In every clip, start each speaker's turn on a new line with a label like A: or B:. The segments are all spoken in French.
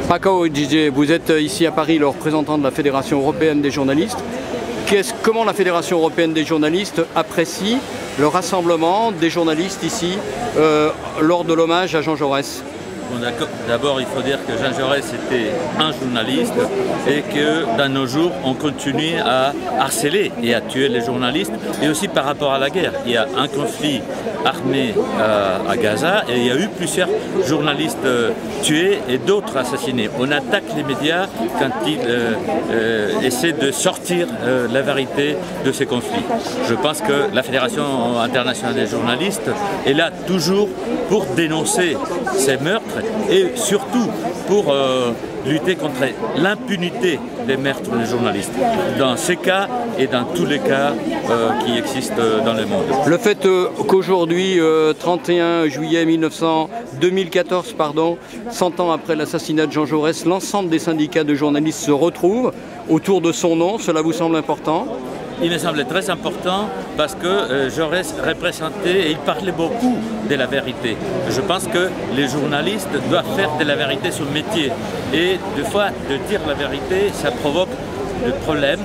A: Paco Didier, vous êtes ici à Paris le représentant de la Fédération européenne des journalistes. Comment la Fédération européenne des journalistes apprécie le rassemblement des journalistes ici lors de l'hommage à Jean Jaurès?
B: Bon, d'abord, il faut dire que Jean Jaurès était un journaliste et que dans nos jours, on continue à harceler et à tuer les journalistes. Et aussi par rapport à la guerre, il y a un conflit armé à Gaza et il y a eu plusieurs journalistes tués et d'autres assassinés. On attaque les médias quand ils essaient de sortir la vérité de ces conflits. Je pense que la Fédération internationale des journalistes est là toujours pour dénoncer ces meurtres et surtout pour lutter contre l'impunité des meurtres des journalistes, dans ces cas et dans tous les cas qui existent dans le monde.
A: Le fait qu'aujourd'hui, 31 juillet 2014, 100 ans après l'assassinat de Jean Jaurès, l'ensemble des syndicats de journalistes se retrouvent autour de son nom, cela vous semble important ?
B: Il me semble très important parce que Jaurès représentait et il parlait beaucoup de la vérité. Je pense que les journalistes doivent faire de la vérité son métier. Et des fois, de dire la vérité, ça provoque des problèmes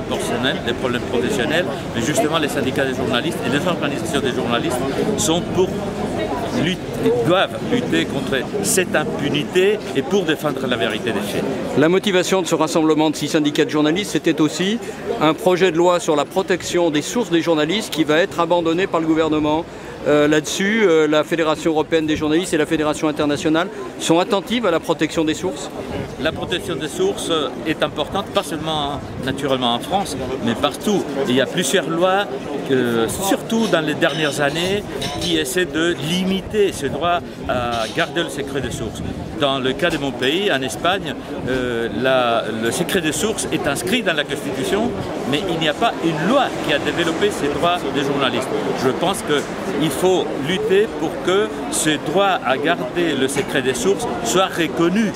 B: personnels, des problèmes professionnels. Mais justement, les syndicats des journalistes et les organisations des journalistes sont pour doivent lutter contre cette impunité et pour défendre la vérité des faits.
A: La motivation de ce rassemblement de 6 syndicats de journalistes, c'était aussi un projet de loi sur la protection des sources des journalistes qui va être abandonné par le gouvernement. Là-dessus, la Fédération européenne des journalistes et la Fédération internationale sont attentives à la protection des sources.
B: La protection des sources est importante, pas seulement naturellement en France, mais partout. Il y a plusieurs lois, surtout dans les dernières années, qui essaient de limiter ce droit à garder le secret des sources. Dans le cas de mon pays, en Espagne, le secret des sources est inscrit dans la Constitution, mais il n'y a pas une loi qui a développé ces droits des journalistes. Je pense qu'il faut lutter pour que ce droit à garder le secret des sources soit reconnu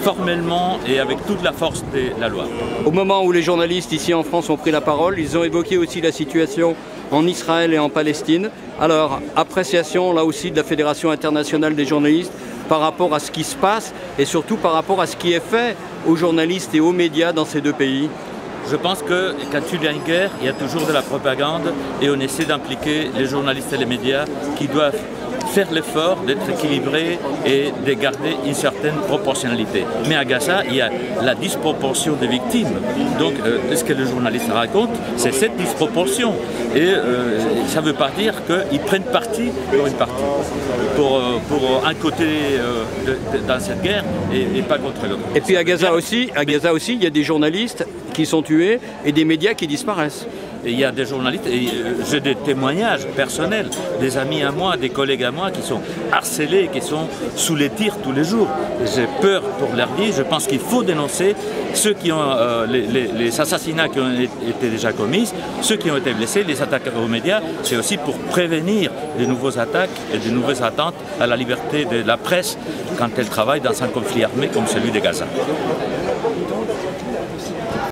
B: formellement et avec toute la force de la loi.
A: Au moment où les journalistes ici en France ont pris la parole, ils ont évoqué aussi la situation en Israël et en Palestine. Alors, appréciation là aussi de la Fédération internationale des journalistes par rapport à ce qui se passe et surtout par rapport à ce qui est fait aux journalistes et aux médias dans ces deux pays.
B: Je pense que quand il y a une guerre, il y a toujours de la propagande et on essaie d'impliquer les journalistes et les médias qui doivent faire l'effort d'être équilibrés et de garder une certaine proportionnalité. Mais à Gaza, il y a la disproportion des victimes. Donc, ce que le journaliste raconte, c'est cette disproportion. Et ça ne veut pas dire qu'ils prennent parti pour une partie, pour un côté dans cette guerre et pas contre l'autre.
A: Et puis à Gaza aussi, il y a des journalistes qui sont tués et des médias qui disparaissent.
B: Et il y a des journalistes, et j'ai des témoignages personnels, des amis à moi, des collègues à moi qui sont harcelés, qui sont sous les tirs tous les jours. J'ai peur pour leur vie, je pense qu'il faut dénoncer ceux qui ont les assassinats qui ont été déjà commis, ceux qui ont été blessés, les attaques aux médias. C'est aussi pour prévenir de nouvelles attaques et de nouvelles attentes à la liberté de la presse quand elle travaille dans un conflit armé comme celui de Gaza.